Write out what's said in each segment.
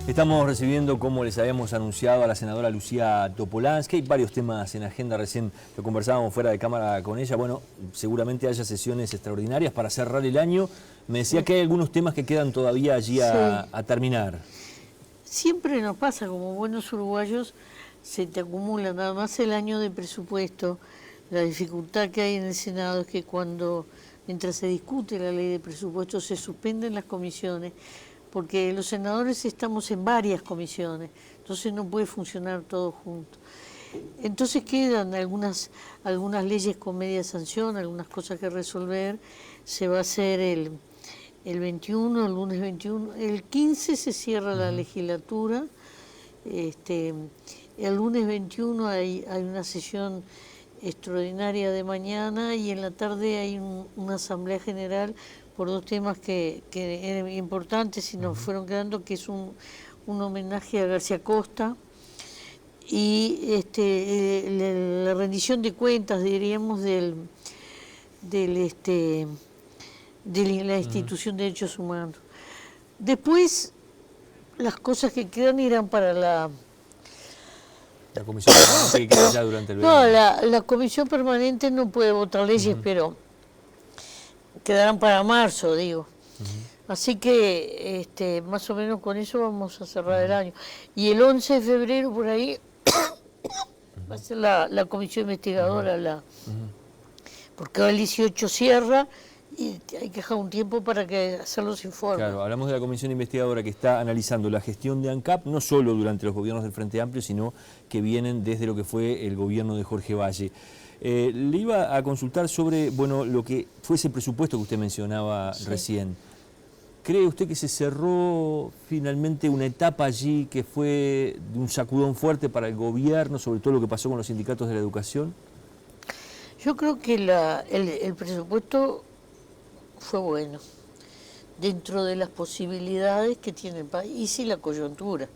Estamos recibiendo, como les habíamos anunciado, a la senadora Lucía Topolansky. Hay varios temas en agenda, recién lo conversábamos fuera de cámara con ella. Bueno, seguramente haya sesiones extraordinarias para cerrar el año. Me decía que hay algunos temas que quedan todavía allí a terminar. Siempre nos pasa, como buenos uruguayos, se te acumula nada más el año de presupuesto. La dificultad que hay en el Senado es que mientras se discute la ley de presupuesto, se suspenden las comisiones, porque los senadores estamos en varias comisiones, entonces no puede funcionar todo junto. Entonces quedan algunas leyes con media sanción, algunas cosas que resolver. Se va a hacer el 21, el lunes 21, el 15 se cierra la legislatura, el lunes 21 hay una sesión extraordinaria de mañana y en la tarde hay una asamblea general por dos temas que eran importantes y nos fueron quedando, que es un homenaje a García Costa y la rendición de cuentas, diríamos, de la institución de derechos humanos. Después, las cosas que quedan irán para la comisión permanente que queda ya durante el verano. No, la comisión permanente no puede votar leyes, pero quedarán para marzo, digo. Así que más o menos con eso vamos a cerrar el año. Y el 11 de febrero, por ahí, va a ser la comisión investigadora, porque el 18 cierra y hay que dejar un tiempo para hacer los informes. Claro, hablamos de la comisión investigadora que está analizando la gestión de ANCAP, no solo durante los gobiernos del Frente Amplio, sino que vienen desde lo que fue el gobierno de Jorge Valle. Le iba a consultar sobre lo que fue ese presupuesto que usted mencionaba recién. ¿Cree usted que se cerró finalmente una etapa allí que fue de un sacudón fuerte para el gobierno, sobre todo lo que pasó con los sindicatos de la educación? Yo creo que el presupuesto fue bueno, dentro de las posibilidades que tiene el país y la coyuntura.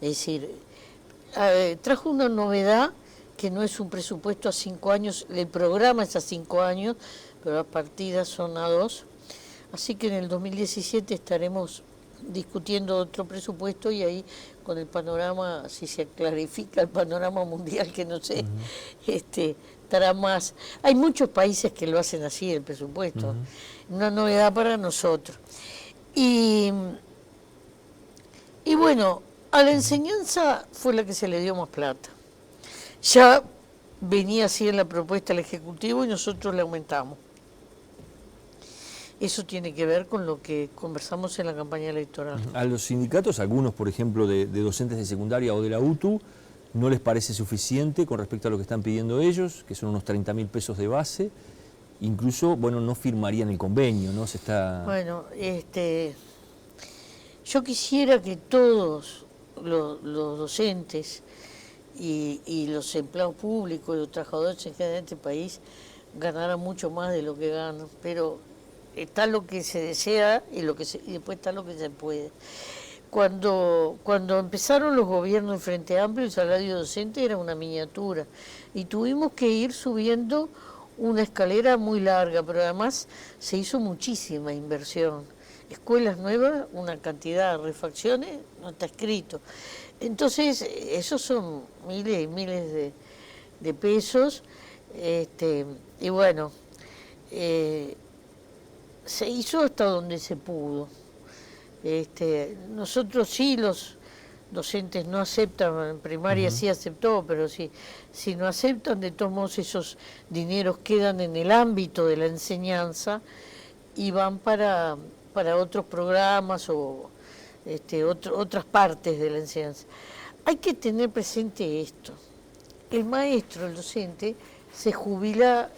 Es decir, trajo una novedad que no es un presupuesto a 5 años, el programa es a 5 años, pero las partidas son a 2. Así que en el 2017 estaremos discutiendo otro presupuesto y ahí con el panorama, si se clarifica el panorama mundial, que no sé, estará más. Hay muchos países que lo hacen así, el presupuesto, una novedad para nosotros. Y bueno, a la enseñanza fue la que se le dio más plata. Ya venía así en la propuesta del Ejecutivo y nosotros le aumentamos. Eso tiene que ver con lo que conversamos en la campaña electoral. A los sindicatos, algunos por ejemplo de docentes de secundaria o de la UTU, ¿no les parece suficiente con respecto a lo que están pidiendo ellos, que son unos 30.000 pesos de base? Incluso, no firmarían el convenio, ¿no? Bueno, yo quisiera que todos los docentes y los empleados públicos y los trabajadores en general de este país ganaran mucho más de lo que ganan, pero está lo que se desea y después está lo que se puede. Cuando empezaron los gobiernos de Frente Amplio, el salario docente era una miniatura y tuvimos que ir subiendo una escalera muy larga, pero además se hizo muchísima inversión. Escuelas nuevas, una cantidad de refacciones, no está escrito. Entonces, esos son miles y miles de pesos, y bueno, se hizo hasta donde se pudo. Nosotros sí, los docentes no aceptan, en primaria sí aceptó, pero si no aceptan, de todos modos esos dineros quedan en el ámbito de la enseñanza y van para otros programas o otras partes de la enseñanza. Hay que tener presente esto. El maestro, el docente, se jubila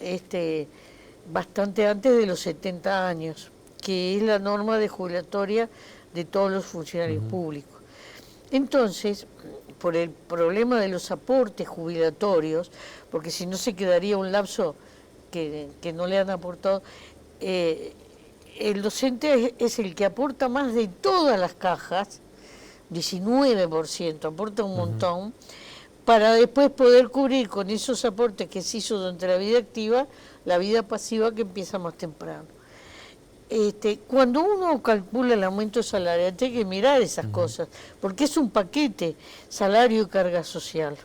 bastante antes de los 70 años, que es la norma de jubilatoria de todos los funcionarios públicos. Entonces, por el problema de los aportes jubilatorios, porque si no se quedaría un lapso que no le han aportado, el docente es el que aporta más de todas las cajas, 19%, aporta un montón, para después poder cubrir con esos aportes que se hizo durante la vida activa, la vida pasiva que empieza más temprano. Cuando uno calcula el aumento salarial, hay que mirar esas cosas, porque es un paquete, salario y carga social.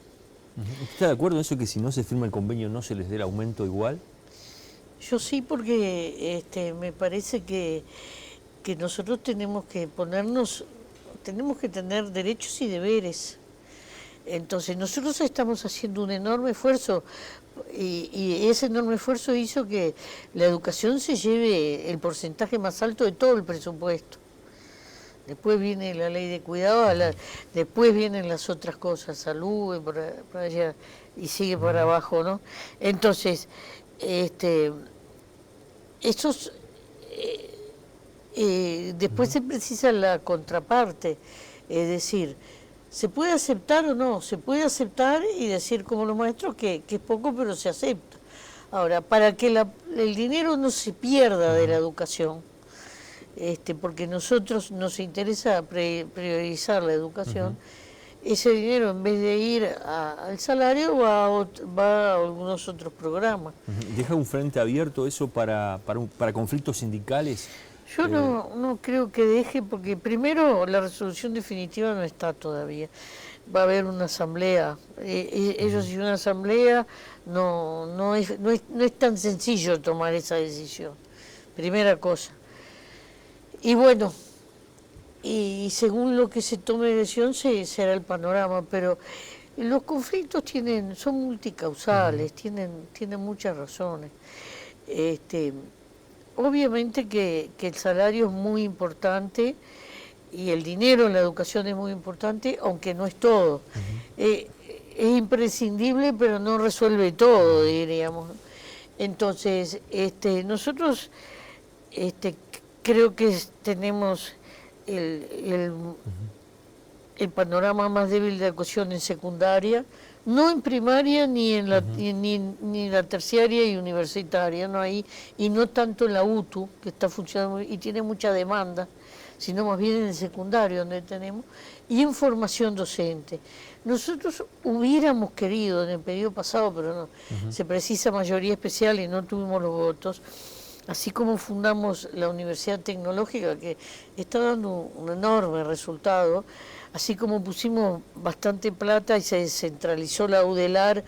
¿Usted está de acuerdo en eso, que si no se firma el convenio no se les dé el aumento igual? Yo sí, porque me parece que nosotros tenemos que tenemos que tener derechos y deberes. Entonces nosotros estamos haciendo un enorme esfuerzo y ese enorme esfuerzo hizo que la educación se lleve el porcentaje más alto de todo el presupuesto. Después viene la ley de cuidado, después vienen las otras cosas, salud, por allá, y sigue para abajo, ¿no? Entonces, después se precisa la contraparte, es decir, ¿se puede aceptar o no? Se puede aceptar y decir como los maestros que es poco, pero se acepta. Ahora, para que el dinero no se pierda de la educación, porque nosotros nos interesa priorizar la educación, ese dinero en vez de ir al salario va a algunos otros programas. ¿Deja un frente abierto eso para conflictos sindicales? Yo no creo que deje, porque primero la resolución definitiva no está todavía. Va a haber una asamblea. Ellos y una asamblea no es tan sencillo tomar esa decisión. Primera cosa. Y bueno, y según lo que se tome de decisión será el panorama, pero los conflictos son multicausales, tienen muchas razones. Obviamente que el salario es muy importante y el dinero en la educación es muy importante, aunque no es todo. Es imprescindible, pero no resuelve todo, diríamos. Entonces, nosotros creo que tenemos el panorama más débil de educación en secundaria, no en primaria ni en la terciaria y universitaria, no hay, y no tanto en la UTU, que está funcionando y tiene mucha demanda, sino más bien en el secundario donde tenemos, y en formación docente. Nosotros hubiéramos querido en el periodo pasado, pero no, se precisa mayoría especial y no tuvimos los votos, así como fundamos la Universidad Tecnológica, que está dando un enorme resultado, así como pusimos bastante plata y se descentralizó la UDELAR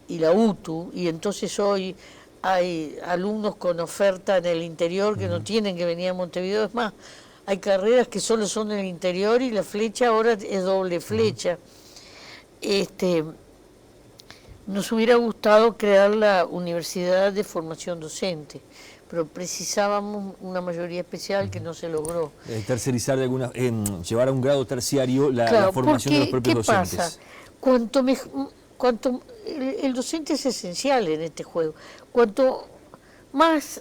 y la UTU, y entonces hoy hay alumnos con oferta en el interior que no tienen que venir a Montevideo. Es más, hay carreras que solo son en el interior y la flecha ahora es doble flecha. Nos hubiera gustado crear la Universidad de Formación Docente, pero precisábamos una mayoría especial que no se logró. Tercerizar llevar a un grado terciario la formación de los propios docentes. ¿Qué pasa? El docente es esencial en este juego. Cuanto más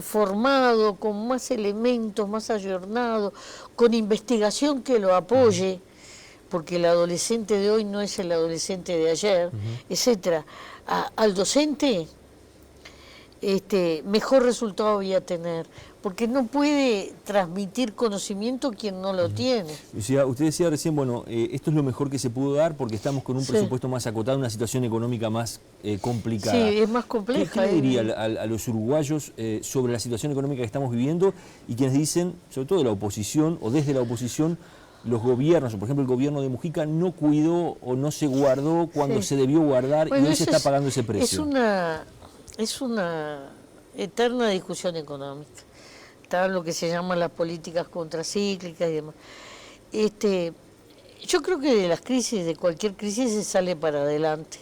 formado, con más elementos, más ayornado, con investigación que lo apoye, porque el adolescente de hoy no es el adolescente de ayer, etcétera, al docente mejor resultado voy a tener, porque no puede transmitir conocimiento quien no lo tiene. Usted decía recién, bueno, esto es lo mejor que se pudo dar porque estamos con un presupuesto más acotado, una situación económica más complicada. Sí, es más compleja. ¿Qué le diría a los uruguayos sobre la situación económica que estamos viviendo y quienes dicen, sobre todo de la oposición o desde la oposición, los gobiernos, por ejemplo el gobierno de Mujica no cuidó o no se guardó cuando se debió guardar, y hoy se está pagando ese precio? Es una eterna discusión económica. Está lo que se llama las políticas contracíclicas y demás. Yo creo que de cualquier crisis se sale para adelante,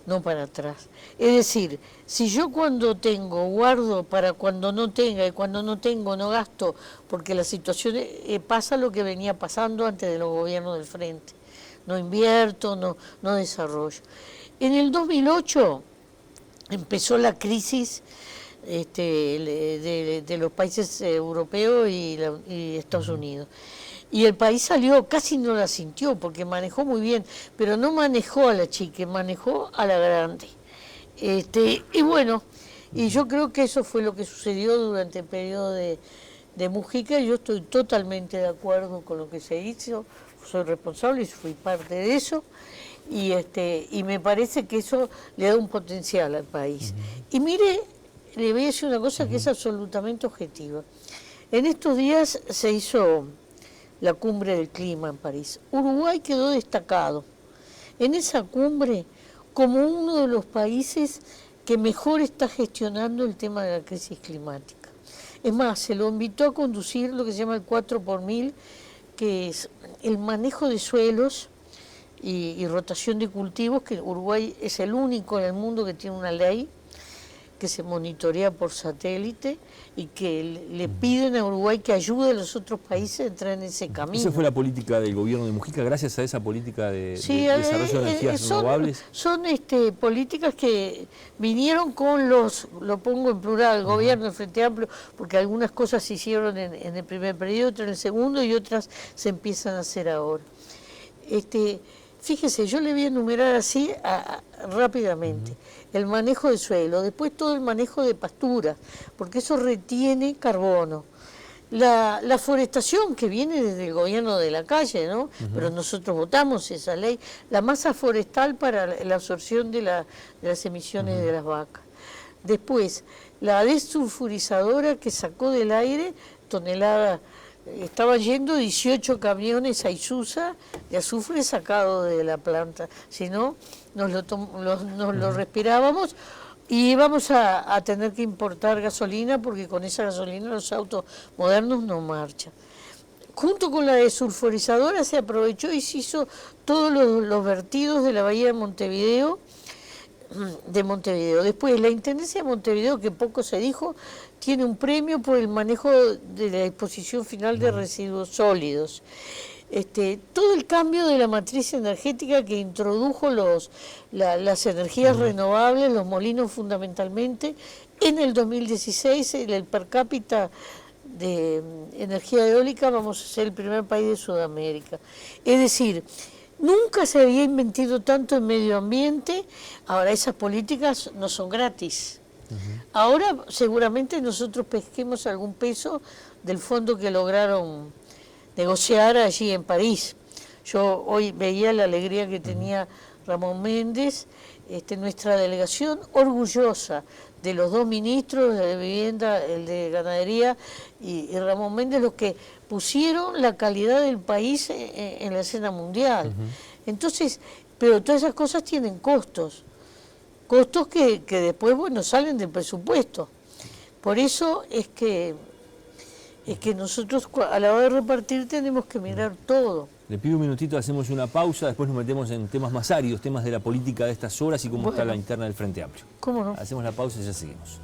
no para atrás. Es decir, si yo cuando tengo guardo para cuando no tenga, y cuando no tengo no gasto, porque la situación pasa lo que venía pasando antes de los gobiernos del frente. No invierto, no desarrollo. En el 2008 empezó la crisis de los países europeos y Estados Unidos. Y el país salió, casi no la sintió, porque manejó muy bien, pero no manejó a la chica, manejó a la grande. Y bueno, y yo creo que eso fue lo que sucedió durante el periodo de Mujica. Yo estoy totalmente de acuerdo con lo que se hizo, soy responsable y fui parte de eso. y me parece que eso le da un potencial al país. Y mire, le voy a decir una cosa que es absolutamente objetiva. En estos días se hizo la cumbre del clima en París. Uruguay quedó destacado en esa cumbre como uno de los países que mejor está gestionando el tema de la crisis climática. Es más, se lo invitó a conducir lo que se llama el 4x1000, que es el manejo de suelos y rotación de cultivos, que Uruguay es el único en el mundo que tiene una ley que se monitorea por satélite y que le piden a Uruguay que ayude a los otros países a entrar en ese camino. Esa fue la política del gobierno de Mujica, gracias a esa política de desarrollo de energías renovables. Son políticas que vinieron con lo pongo en plural, el gobierno del Frente Amplio, porque algunas cosas se hicieron en el primer periodo, otras en el segundo y otras se empiezan a hacer ahora. Fíjese, yo le voy a enumerar así rápidamente. El manejo de suelo, después todo el manejo de pasturas, porque eso retiene carbono. La forestación que viene desde el gobierno de la calle, ¿no? Pero nosotros votamos esa ley. La masa forestal para la absorción de las emisiones de las vacas. Después, la desulfurizadora que sacó del aire toneladas. Estaban yendo 18 camiones a Isusa de azufre sacado de la planta, si no nos lo respirábamos y íbamos a tener que importar gasolina porque con esa gasolina los autos modernos no marchan. Junto con la desulfurizadora se aprovechó y se hizo todos los vertidos de la bahía de Montevideo. Después, la Intendencia de Montevideo, que poco se dijo, tiene un premio por el manejo de la disposición final de residuos sólidos. Todo el cambio de la matriz energética que introdujo las energías renovables, los molinos fundamentalmente, en el 2016 el per cápita de energía eólica vamos a ser el primer país de Sudamérica. Es decir, nunca se había invertido tanto en medio ambiente. Ahora esas políticas no son gratis. Ahora seguramente nosotros pesquemos algún peso del fondo que lograron negociar allí en París. Yo hoy veía la alegría que tenía Ramón Méndez, nuestra delegación orgullosa de los dos ministros de Vivienda, el de Ganadería y Ramón Méndez, los que pusieron la calidad del país en la escena mundial. Entonces, pero todas esas cosas tienen costos que después, bueno, salen del presupuesto. Por eso es que nosotros a la hora de repartir tenemos que mirar todo. Le pido un minutito, hacemos una pausa, después nos metemos en temas más áridos, temas de la política de estas horas y cómo está la interna del Frente Amplio. ¿Cómo no? Hacemos la pausa y ya seguimos.